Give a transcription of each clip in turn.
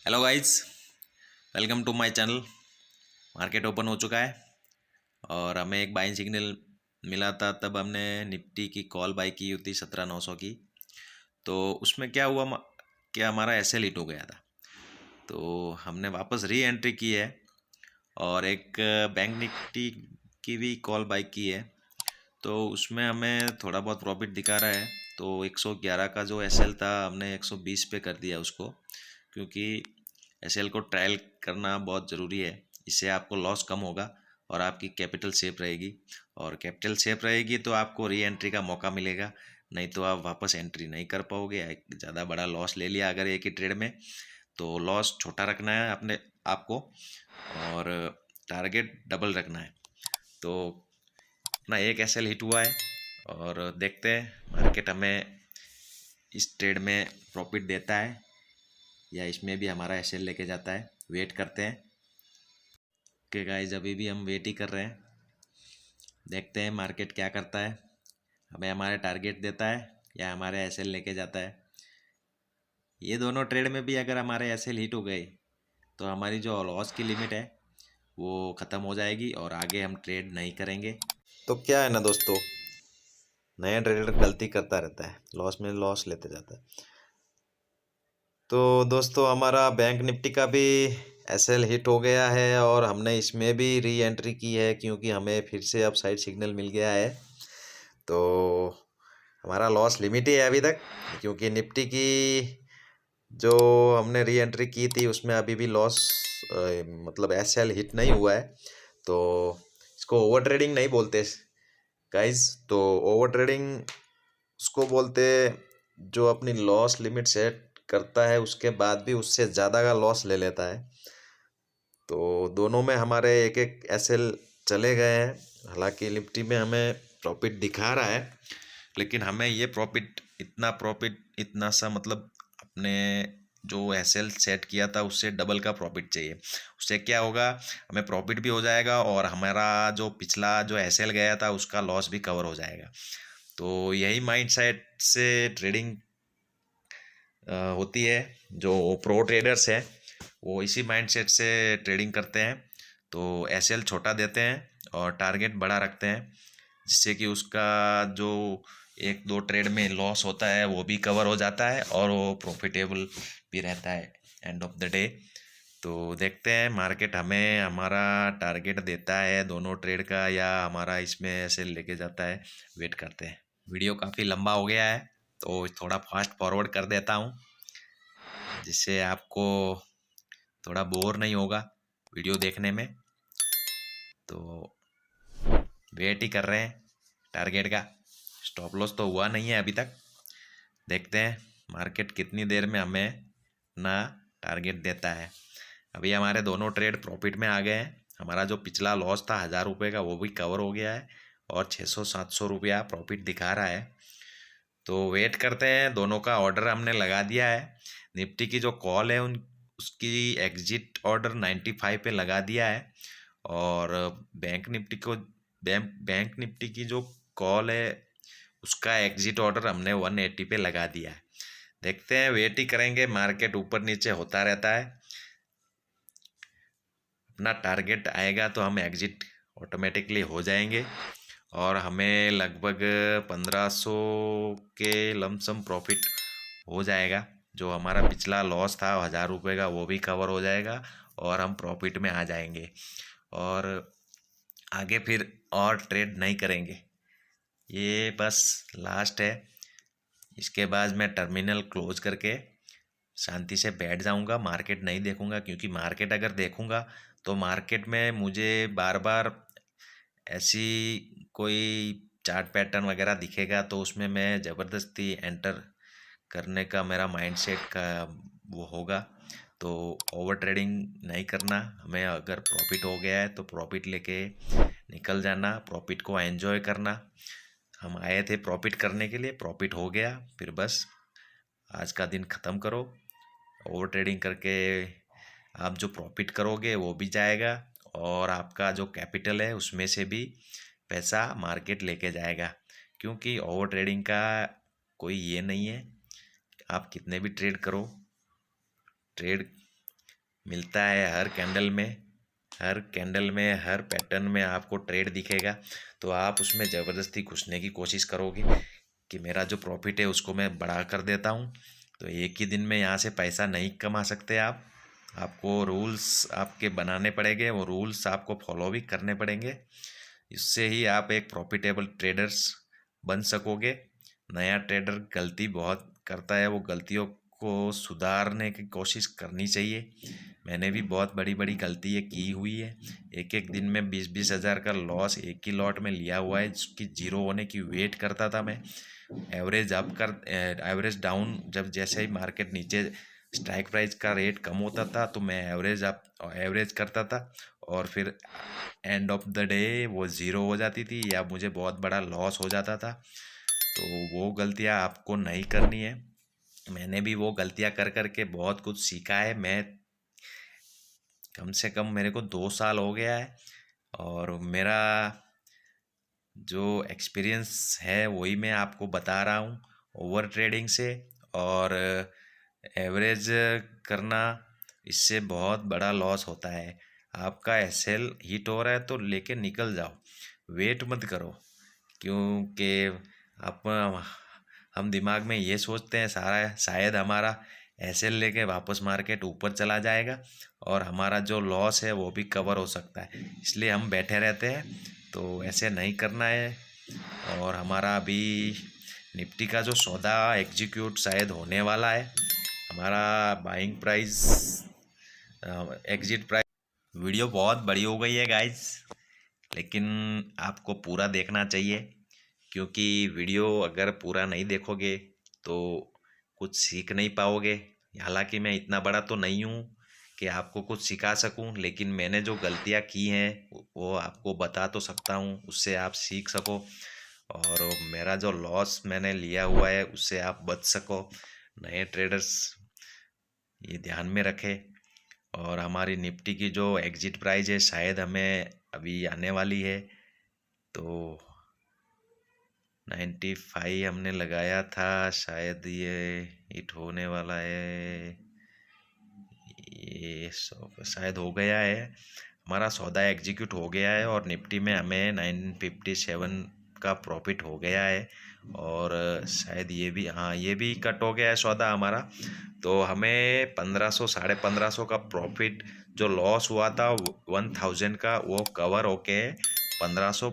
Hello guys, welcome to my channel. Market open हो चुका है और हमें एक बाइंग सिग्नल मिला था। तब हमने निफ्टी की कॉल बाई की थी 17,900 की। तो उसमें क्या हुआ कि हमारा एसएल हिट हो गया था। तो हमने वापस री एंट्री की है और एक बैंक निफ्टी की भी कॉल बाई की है। तो उसमें हमें थोड़ा बहुत प्रॉफिट दिखा रहा है। तो 111 का जो एसएल था हमने 120 पे कर दिया उसको, क्योंकि एसएल को ट्रायल करना बहुत ज़रूरी है। इससे आपको लॉस कम होगा और आपकी कैपिटल सेफ रहेगी। और कैपिटल सेफ रहेगी तो आपको री एंट्री का मौका मिलेगा, नहीं तो आप वापस एंट्री नहीं कर पाओगे। ज़्यादा बड़ा लॉस ले लिया अगर एक ही ट्रेड में, तो लॉस छोटा रखना है अपने आपको और टारगेट डबल रखना है। तो अपना एक एसएल हिट हुआ है और देखते हैं मार्केट हमें इस ट्रेड में प्रॉफिट देता है या इसमें भी हमारा एसएल लेके जाता है। वेट करते हैं कि गाइस, अभी भी हम वेट ही कर रहे हैं। देखते हैं मार्केट क्या करता है, हमें हमारे टारगेट देता है या हमारे एसएल लेके जाता है। ये दोनों ट्रेड में भी अगर हमारे एसएल हिट हो गए तो हमारी जो लॉस की लिमिट है वो ख़त्म हो जाएगी और आगे हम ट्रेड नहीं करेंगे। तो क्या है ना दोस्तों, नया ट्रेडर गलती करता रहता है, लॉस में लॉस लेते जाता है। तो दोस्तों हमारा बैंक निफ्टी का भी एसएल हिट हो गया है और हमने इसमें भी री एंट्री की है, क्योंकि हमें फिर से अब साइड सिग्नल मिल गया है। तो हमारा लॉस लिमिट ही है अभी तक, क्योंकि निफ्टी की जो हमने री एंट्री की थी उसमें अभी भी लॉस मतलब एसएल हिट नहीं हुआ है। तो इसको ओवर ट्रेडिंग नहीं बोलते गाइस। तो ओवर ट्रेडिंग उसको बोलते जो अपनी लॉस लिमिट सेट करता है उसके बाद भी उससे ज़्यादा का लॉस ले लेता है। तो दोनों में हमारे एक एक एसएल चले गए हैं। हालांकि निफ्टी में हमें प्रॉफिट दिखा रहा है, लेकिन हमें ये प्रॉफिट इतना सा मतलब अपने जो एसएल सेट किया था उससे डबल का प्रॉफिट चाहिए। उससे क्या होगा, हमें प्रॉफिट भी हो जाएगा और हमारा जो पिछला जो एसएल गया था उसका लॉस भी कवर हो जाएगा। तो यही माइंड सेट से ट्रेडिंग होती है। जो प्रो ट्रेडर्स हैं वो इसी माइंडसेट से ट्रेडिंग करते हैं। तो एसएल छोटा देते हैं और टारगेट बड़ा रखते हैं, जिससे कि उसका जो एक दो ट्रेड में लॉस होता है वो भी कवर हो जाता है और वो प्रॉफिटेबल भी रहता है एंड ऑफ द डे। तो देखते हैं मार्केट हमें हमारा टारगेट देता है दोनों ट्रेड का या हमारा इसमें ऐसे लेके जाता है। वेट करते हैं। वीडियो काफ़ी लंबा हो गया है तो थोड़ा फास्ट फॉरवर्ड कर देता हूँ, जिससे आपको थोड़ा बोर नहीं होगा वीडियो देखने में। तो वेट ही कर रहे हैं टारगेट का। स्टॉप लॉस तो हुआ नहीं है अभी तक। देखते हैं मार्केट कितनी देर में हमें ना टारगेट देता है। अभी हमारे दोनों ट्रेड प्रॉफिट में आ गए हैं। हमारा जो पिछला लॉस था 1,000 रुपये का वो भी कवर हो गया है और 600-700 रुपया प्रॉफिट दिखा रहा है। तो वेट करते हैं, दोनों का ऑर्डर हमने लगा दिया है। निफ्टी की जो कॉल है उसकी एग्जिट ऑर्डर 95 पे लगा दिया है और बैंक निफ्टी की जो कॉल है उसका एग्जिट ऑर्डर हमने 180 पे लगा दिया है। देखते हैं, वेट ही करेंगे। मार्केट ऊपर नीचे होता रहता है। अपना टारगेट आएगा तो हम एग्जिट ऑटोमेटिकली हो जाएंगे और हमें लगभग 1,500 के लमसम प्रॉफिट हो जाएगा। जो हमारा पिछला लॉस था 1,000 रुपये का वो भी कवर हो जाएगा और हम प्रॉफिट में आ जाएंगे और आगे फिर और ट्रेड नहीं करेंगे। ये बस लास्ट है। इसके बाद मैं टर्मिनल क्लोज करके शांति से बैठ जाऊंगा, मार्केट नहीं देखूंगा। क्योंकि मार्केट अगर देखूंगा तो मार्केट में मुझे बार बार ऐसी कोई चार्ट पैटर्न वगैरह दिखेगा तो उसमें मैं ज़बरदस्ती एंटर करने का मेरा माइंडसेट का वो होगा। तो ओवर ट्रेडिंग नहीं करना हमें। अगर प्रॉफिट हो गया है तो प्रॉफिट लेके निकल जाना, प्रॉफिट को एंजॉय करना। हम आए थे प्रॉफिट करने के लिए, प्रॉफिट हो गया, फिर बस आज का दिन ख़त्म करो। ओवर ट्रेडिंग करके आप जो प्रॉफिट करोगे वो भी जाएगा और आपका जो कैपिटल है उसमें से भी पैसा मार्केट लेके जाएगा। क्योंकि ओवर ट्रेडिंग का कोई ये नहीं है, आप कितने भी ट्रेड करो, ट्रेड मिलता है हर कैंडल में हर पैटर्न में आपको ट्रेड दिखेगा, तो आप उसमें ज़बरदस्ती घुसने की कोशिश करोगे कि मेरा जो प्रॉफिट है उसको मैं बढ़ा कर देता हूँ। तो एक ही दिन में यहाँ से पैसा नहीं कमा सकते आप। आपको रूल्स आपके बनाने पड़ेंगे, वो रूल्स आपको फॉलो भी करने पड़ेंगे। इससे ही आप एक प्रॉफिटेबल ट्रेडर्स बन सकोगे। नया ट्रेडर गलती बहुत करता है, वो गलतियों को सुधारने की कोशिश करनी चाहिए। मैंने भी बहुत बड़ी बड़ी गलतियाँ की हुई है। एक एक दिन में 20-20 हज़ार का लॉस एक ही लॉट में लिया हुआ है, जिसकी जीरो होने की वेट करता था मैं। एवरेज डाउन, जब जैसे ही मार्केट नीचे स्ट्राइक प्राइस का रेट कम होता था तो मैं एवरेज करता था, और फिर एंड ऑफ द डे वो ज़ीरो हो जाती थी या मुझे बहुत बड़ा लॉस हो जाता था। तो वो गलतियाँ आपको नहीं करनी है। मैंने भी वो गलतियाँ कर कर के बहुत कुछ सीखा है। मैं कम से कम मेरे को 2 साल हो गया है, और मेरा जो एक्सपीरियंस है वही मैं आपको बता रहा हूँ। ओवर ट्रेडिंग से और एवरेज करना, इससे बहुत बड़ा लॉस होता है। आपका एसएल हिट हो रहा है तो लेके निकल जाओ, वेट मत करो। क्योंकि आप हम दिमाग में ये सोचते हैं सारा शायद हमारा एसएल लेके वापस मार्केट ऊपर चला जाएगा और हमारा जो लॉस है वो भी कवर हो सकता है, इसलिए हम बैठे रहते हैं। तो ऐसे नहीं करना है। और हमारा अभी निफ्टी का जो सौदा एग्जीक्यूट शायद होने वाला है। हमारा buying price, exit price. Video बहुत बड़ी हो गई है गाइज, लेकिन आपको पूरा देखना चाहिए, क्योंकि वीडियो अगर पूरा नहीं देखोगे तो कुछ सीख नहीं पाओगे। हालांकि मैं इतना बड़ा तो नहीं हूँ कि आपको कुछ सिखा सकूं, लेकिन मैंने जो गलतियाँ की हैं वो आपको बता तो सकता हूँ, उससे आप सीख सको, और मेरा जो लॉस मैंने लिया हुआ है उससे आप बच सको। नए ट्रेडर्स ये ध्यान में रखें। और हमारी निफ्टी की जो एग्जिट प्राइस है शायद हमें अभी आने वाली है, तो 95 हमने लगाया था, शायद ये हिट होने वाला है। ये शायद हो गया है, हमारा सौदा एग्जीक्यूट हो गया है, और निफ्टी में हमें 957 का प्रॉफिट हो गया है। और शायद ये भी, हाँ ये भी कट हो गया है सौदा हमारा। तो हमें 1500 1550 का प्रॉफिट, जो लॉस हुआ था 1000 का, वो कवर होके 1500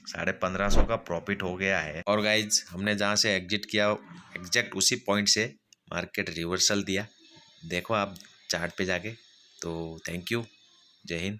1550 का प्रॉफिट हो गया है। और गाइज हमने जहाँ से एग्जिट किया एग्जैक्ट उसी पॉइंट से मार्केट रिवर्सल दिया, देखो आप चार्ट पे जाके। तो थैंक यू, जय हिंद।